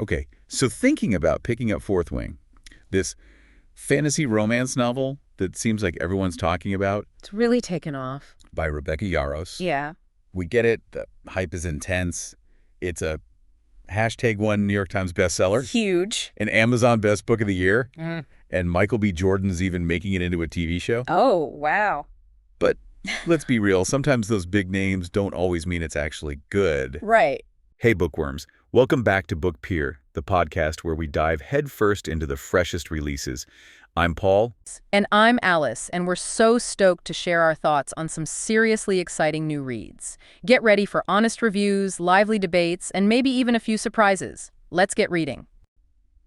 Okay, so thinking about picking up Fourth Wing, this fantasy romance novel that seems like everyone's talking about It's really taken off. by Rebecca Yarros. Yeah. We get it. The hype is intense. It's a #1 New York Times bestseller, Huge. an Amazon Best Book of the Year, Mm. and Michael B. Jordan's even making it into a TV show. Oh, wow. But let's be real, sometimes those big names don't always mean it's actually good. Right. Hey, bookworms. Welcome back to Book Peer, the podcast where we dive headfirst into the freshest releases. I'm Paul. And I'm Alice, and we're so stoked to share our thoughts on some seriously exciting new reads. Get ready for honest reviews, lively debates, and maybe even a few surprises. Let's get reading.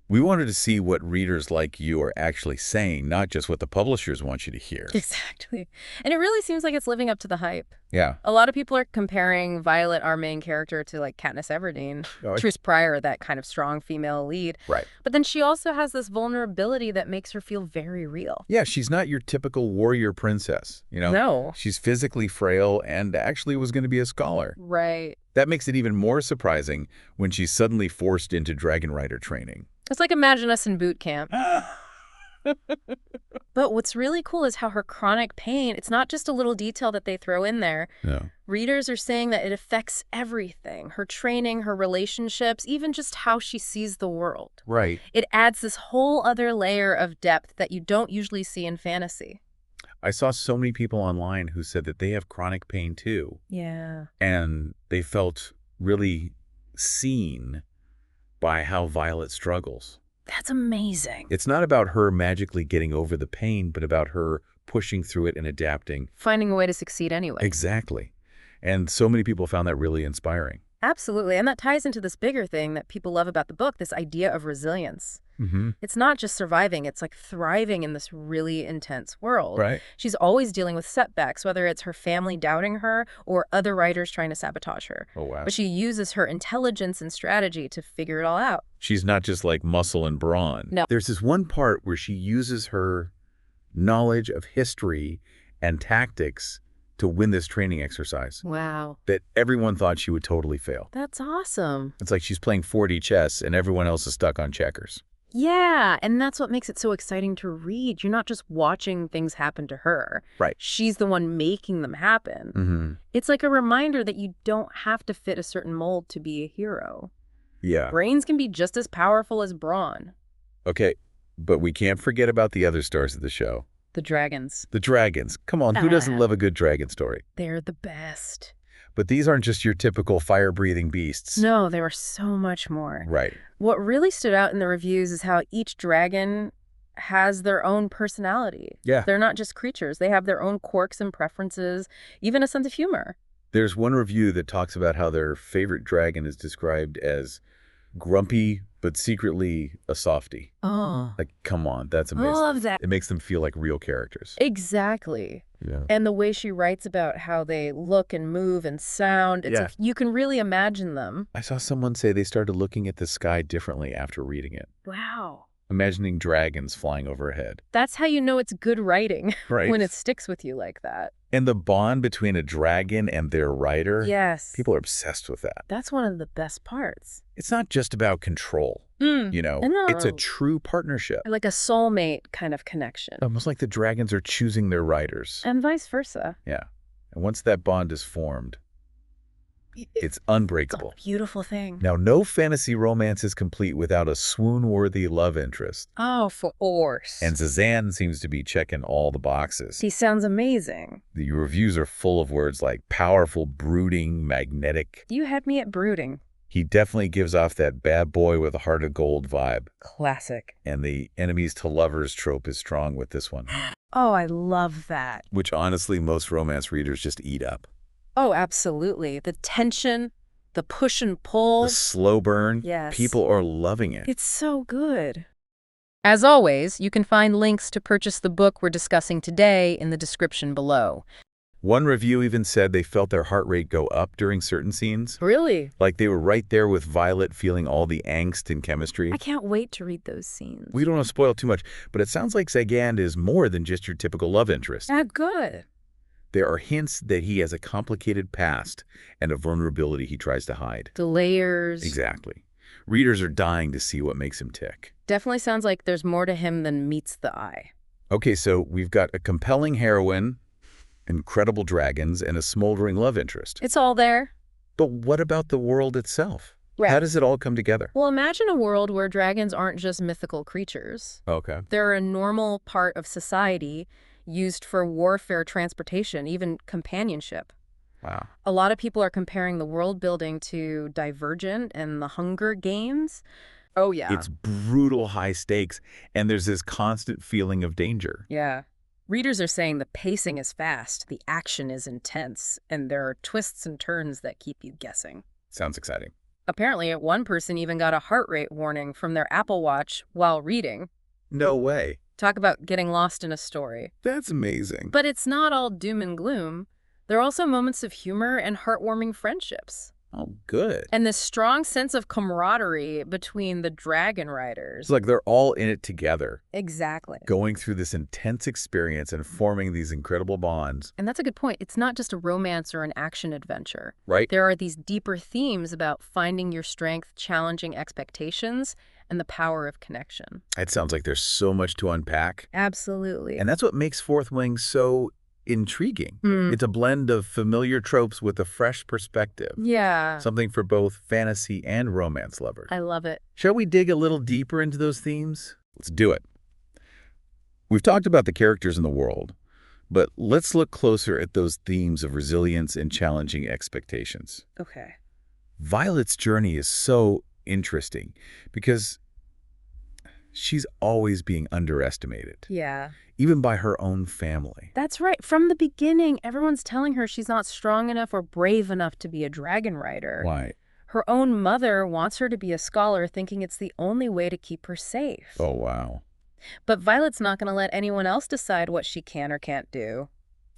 We wanted to see what readers like you are actually saying, not just what the publishers want you to hear. Exactly. And it really seems like it's living up to the hype. Yeah. A lot of people are comparing Violet, our main character, to like Katniss Everdeen. Oh, Trish Pryor, that kind of strong female lead. Right. But then she also has this vulnerability that makes her feel very real. Yeah, she's not your typical warrior princess, you know? No. She's physically frail and actually was going to be a scholar. Right. That makes it even more surprising when she's suddenly forced into Dragon Rider training. It's like imagine us in boot camp. But what's really cool is how her chronic pain, it's not just a little detail that they throw in there. No. Readers are saying that it affects everything. Her training, her relationships, even just how she sees the world. Right. It adds this whole other layer of depth that you don't usually see in fantasy. I saw so many people online who said that they have chronic pain too, Yeah. and they felt really seen by how Violet struggles. That's amazing. It's not about her magically getting over the pain, but about her pushing through it and adapting. Finding a way to succeed anyway. Exactly. And so many people found that really inspiring. Absolutely. And that ties into this bigger thing that people love about the book, this idea of resilience. Mm-hmm. It's not just surviving, it's like thriving in this really intense world. Right. She's always dealing with setbacks, whether it's her family doubting her or other writers trying to sabotage her. Oh, wow. But she uses her intelligence and strategy to figure it all out. She's not just like muscle and brawn. No. There's this one part where she uses her knowledge of history and tactics to win this training exercise Wow. that everyone thought she would totally fail. That's awesome. It's like she's playing 4D chess and everyone else is stuck on checkers. Yeah, and that's what makes it so exciting to read. You're not just watching things happen to her. Right. She's the one making them happen. Mm-hmm. It's like a reminder that you don't have to fit a certain mold to be a hero. Yeah. Brains can be just as powerful as brawn. Okay, but we can't forget about the other stars of the show. The dragons. The dragons. Come on, who doesn't love a good dragon story? They're the best. But these aren't just your typical fire-breathing beasts. No, they were so much more. Right. What really stood out in the reviews is how each dragon has their own personality. Yeah. They're not just creatures. They have their own quirks and preferences, even a sense of humor. There's one review that talks about how their favorite dragon is described as grumpy, but secretly a softie. Oh. Like, come on, that's I amazing. love that. It makes them feel like real characters. Exactly. Yeah. And the way she writes about how they look and move and sound, it's Yeah. like you can really imagine them. I saw someone say they started looking at the sky differently after reading it, Wow. imagining dragons flying overhead. That's how you know it's good writing, Right. when it sticks with you like that. And the bond between a dragon and their rider, Yes. people are obsessed with that. That's one of the best parts. It's not just about control, you know? No. It's a true partnership. Like a soulmate kind of connection. Almost like the dragons are choosing their riders. And vice versa. Yeah. And once that bond is formed, it's It's unbreakable. a beautiful thing. Now, no fantasy romance is complete without a swoon-worthy love interest. Oh, for course. And Zazan seems to be checking all the boxes. He sounds amazing. The reviews are full of words like powerful, brooding, magnetic. You had me at brooding. He definitely gives off that bad boy with a heart of gold vibe. Classic. And the enemies to lovers trope is strong with this one, Oh, I love that. which honestly most romance readers just eat up. Oh, absolutely. The tension, the push and pull. The slow burn, Yes. people are loving it. It's so good. As always, you can find links to purchase the book we're discussing today in the description below. One review even said they felt their heart rate go up during certain scenes. Really? Like they were right there with Violet feeling all the angst and chemistry. I can't wait to read those scenes. We don't want to spoil too much, but it sounds like Zagand is more than just your typical love interest. Good. There are hints that he has a complicated past and a vulnerability he tries to hide. The layers. Exactly. Readers are dying to see what makes him tick. Definitely sounds like there's more to him than meets the eye. Okay, so we've got a compelling heroine, incredible dragons, and a smoldering love interest. It's all there. But what about the world itself? Right. How does it all come together? Well, imagine a world where dragons aren't just mythical creatures. Okay. They're a normal part of society used for warfare, transportation, even companionship. Wow. A lot of people are comparing the world building to Divergent and the Hunger Games. Oh, yeah. It's brutal high stakes, and there's this constant feeling of danger. Yeah. Readers are saying the pacing is fast, the action is intense, and there are twists and turns that keep you guessing. Sounds exciting. Apparently, one person even got a heart rate warning from their Apple Watch while reading. No way. Talk about getting lost in a story. That's amazing. But it's not all doom and gloom. There are also moments of humor and heartwarming friendships. Oh, good. And this strong sense of camaraderie between the dragon riders. It's like they're all in it together, Exactly. going through this intense experience and forming these incredible bonds. And that's a good point. It's not just a romance or an action adventure. Right? There are these deeper themes about finding your strength, challenging expectations, and the power of connection. It sounds like there's so much to unpack. Absolutely. And that's what makes Fourth Wing so intriguing. It's a blend of familiar tropes with a fresh perspective. Yeah. Something for both fantasy and romance lovers. I love it. Shall we dig a little deeper into those themes? Let's do it. We've talked about the characters in the world, but let's look closer at those themes of resilience and challenging expectations. Okay. Violet's journey is so interesting because she's always being underestimated, Yeah. even by her own family. That's right. From the beginning, everyone's telling her she's not strong enough or brave enough to be a dragon rider. Why? Her own mother wants her to be a scholar, thinking it's the only way to keep her safe. Oh, wow. But Violet's not going to let anyone else decide what she can or can't do.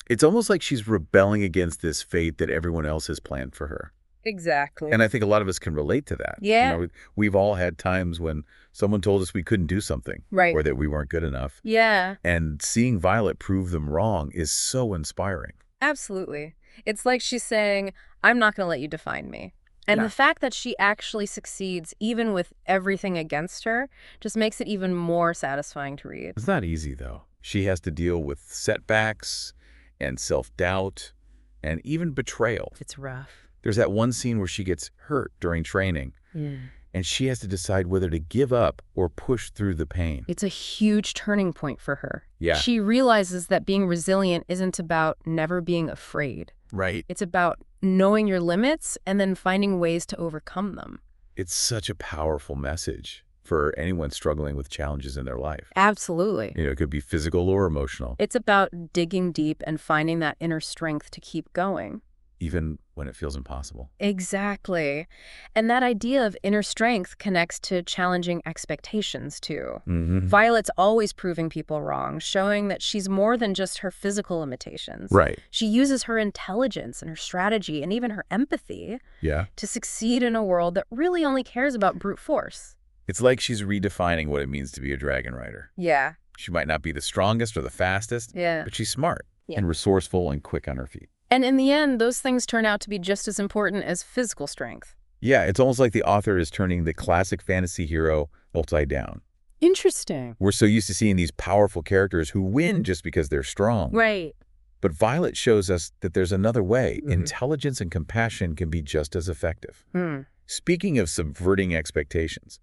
It's almost like she's rebelling against this fate that everyone else has planned for her. Exactly. And I think a lot of us can relate to that. Yeah. You know, we've all had times when someone told us we couldn't do something. Right. Or that we weren't good enough. Yeah, And seeing Violet prove them wrong is so inspiring. absolutely. It's like she's saying, I'm not going to let you define me. And Yeah. the fact that she actually succeeds, even with everything against her, just makes it even more satisfying to read. It's not easy, though. She has to deal with setbacks and self-doubt and even betrayal. It's rough. There's that one scene where she gets hurt during training, Yeah. and she has to decide whether to give up or push through the pain. It's a huge turning point for her. Yeah. She realizes that being resilient isn't about never being afraid. Right. It's about knowing your limits and then finding ways to overcome them. It's such a powerful message for anyone struggling with challenges in their life. Absolutely. You know, it could be physical or emotional, It's about digging deep and finding that inner strength to keep going. even when it feels impossible. Exactly. And that idea of inner strength connects to challenging expectations, too. Mm-hmm. Violet's always proving people wrong, showing that she's more than just her physical limitations. Right. She uses her intelligence and her strategy and even her empathy Yeah. to succeed in a world that really only cares about brute force. It's like she's redefining what it means to be a dragon rider. Yeah. She might not be the strongest or the fastest, Yeah. but she's smart Yeah. and resourceful and quick on her feet. And in the end, those things turn out to be just as important as physical strength. Yeah, it's almost like the author is turning the classic fantasy hero upside down. Interesting. We're so used to seeing these powerful characters who win just because they're strong. Right. But Violet shows us that there's another way. Mhm. Intelligence and compassion can be just as effective. Hmm. Speaking of subverting expectations,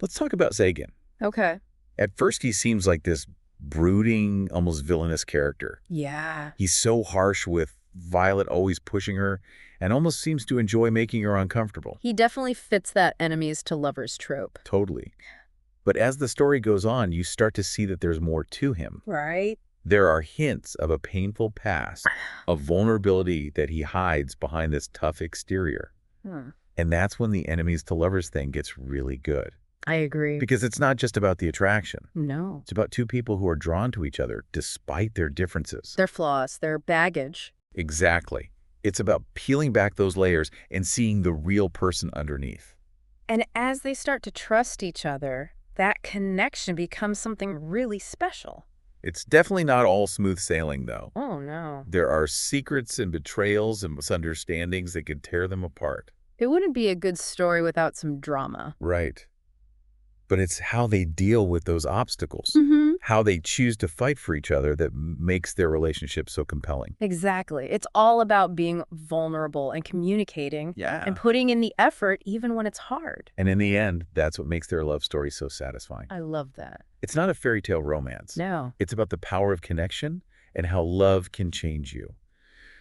let's talk about Zagan. Okay. At first, he seems like this brooding, almost villainous character. Yeah. He's so harsh with Violet, always pushing her, and almost seems to enjoy making her uncomfortable. He definitely fits that enemies to lovers trope. Totally. But as the story goes on, you start to see that there's more to him. Right. There are hints of a painful past, a vulnerability that he hides behind this tough exterior. Hmm. And that's when the enemies to lovers thing gets really good. I agree. Because it's not just about the attraction. No. It's about two people who are drawn to each other despite their differences. Their flaws, their baggage. Exactly. It's about peeling back those layers and seeing the real person underneath. And as they start to trust each other, that connection becomes something really special. It's definitely not all smooth sailing, though. Oh, no. There are secrets and betrayals and misunderstandings that could tear them apart. It wouldn't be a good story without some drama. Right. But it's how they deal with those obstacles, Mm-hmm. how they choose to fight for each other that makes their relationship so compelling. Exactly. It's all about being vulnerable and communicating Yeah. and putting in the effort even when it's hard. And in the end, that's what makes their love story so satisfying. I love that. It's not a fairy tale romance. No. It's about the power of connection and how love can change you.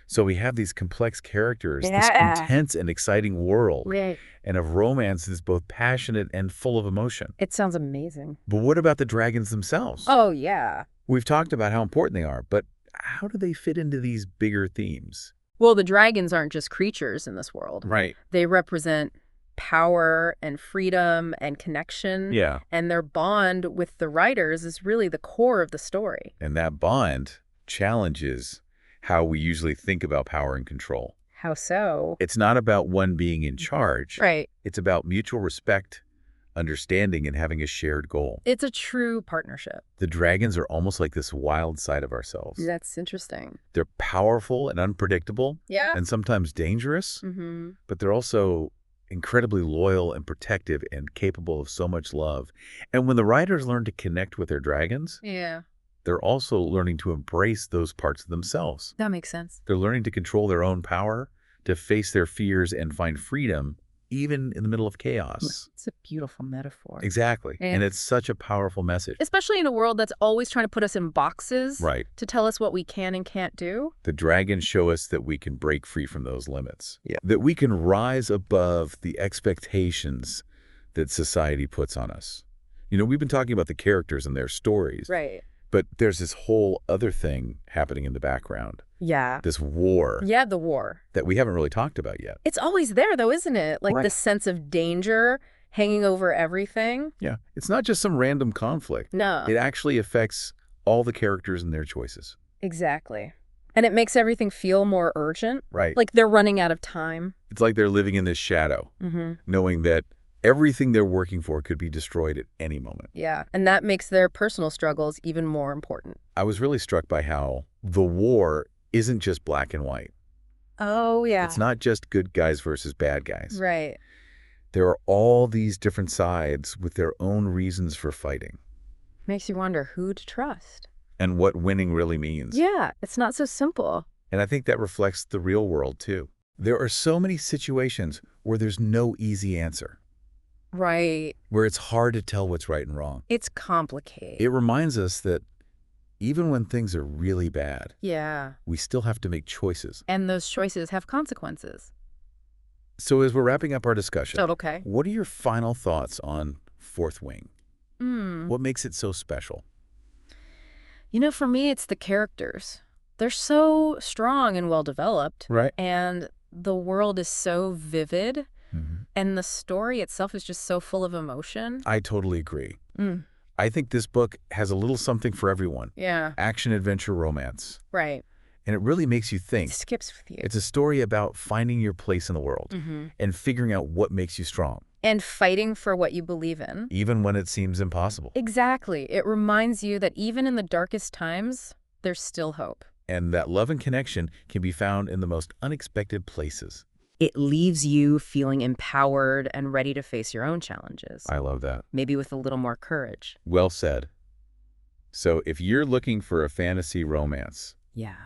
So we have these complex characters, this intense and exciting world, Right. and of romance that's both passionate and full of emotion. It sounds amazing. But what about the dragons themselves? Oh, yeah. We've talked about how important they are, but how do they fit into these bigger themes? Well, the dragons aren't just creatures in this world. Right. They represent power and freedom and connection. Yeah. And their bond with the writers is really the core of the story. And that bond challenges how we usually think about power and control. How so? It's not about one being in charge. Right. It's about mutual respect, understanding, and having a shared goal. It's a true partnership. The dragons are almost like this wild side of ourselves. That's interesting. They're powerful and unpredictable Yeah. and sometimes dangerous, Mm-hmm. but they're also incredibly loyal and protective and capable of so much love. And when the writers learn to connect with their dragons, Yeah. they're also learning to embrace those parts of themselves. That makes sense. They're learning to control their own power, to face their fears and find freedom, even in the middle of chaos. It's a beautiful metaphor. Exactly. Yeah. And it's such a powerful message. Especially in a world that's always trying to put us in boxes. Right. To tell us what we can and can't do. The dragons show us that we can break free from those limits. Yeah. That we can rise above the expectations that society puts on us. You know, we've been talking about the characters and their stories. Right. But there's this whole other thing happening in the background. Yeah. This war Yeah, the war. that we haven't really talked about yet. It's always there, though, isn't it? Like Right. the sense of danger hanging over everything. Yeah. It's not just some random conflict. No. It actually affects all the characters and their choices. Exactly. And it makes everything feel more urgent. Right. Like they're running out of time. It's like they're living in this shadow, Mm-hmm. knowing that everything they're working for could be destroyed at any moment. Yeah. And that makes their personal struggles even more important. I was really struck by how the war isn't just black and white. Oh, yeah. It's not just good guys versus bad guys. Right. There are all these different sides with their own reasons for fighting Makes you wonder who to trust. and what winning really means. Yeah. It's not so simple. And I think that reflects the real world, too. There are so many situations where there's no easy answer, Right. where it's hard to tell what's right and wrong. It's complicated. It reminds us that even when things are really bad, Yeah. we still have to make choices. And those choices have consequences. So as we're wrapping up our discussion, Okay. what are your final thoughts on Fourth Wing? Mm. What makes it so special? You know, for me, it's the characters. They're so strong and well-developed. Right. And the world is so vivid. Mm-hmm. And the story itself is just so full of emotion. I totally agree. Mm. I think this book has a little something for everyone. Yeah. Action, adventure, romance. Right. And it really makes you think. It skips with you. It's a story about finding your place in the world Mm-hmm. and figuring out what makes you strong, And fighting for what you believe in. even when it seems impossible. Exactly. It reminds you that even in the darkest times, there's still hope. And that love and connection can be found in the most unexpected places. It leaves you feeling empowered and ready to face your own challenges. I love that. Maybe with a little more courage. Well said. So if you're looking for a fantasy romance Yeah.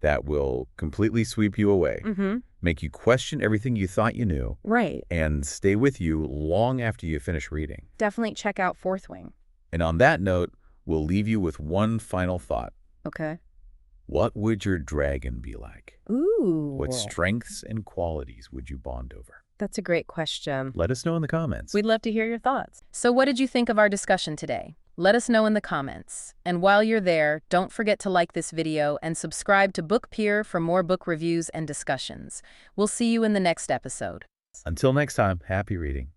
that will completely sweep you away, Mm-hmm. make you question everything you thought you knew, Right. and stay with you long after you finish reading. Definitely check out Fourth Wing. And on that note, we'll leave you with one final thought. Okay. What would your dragon be like? Ooh. What strengths and qualities would you bond over? That's a great question. Let us know in the comments. We'd love to hear your thoughts. So what did you think of our discussion today? Let us know in the comments. And while you're there, don't forget to like this video and subscribe to Book Peer for more book reviews and discussions. We'll see you in the next episode. Until next time, happy reading.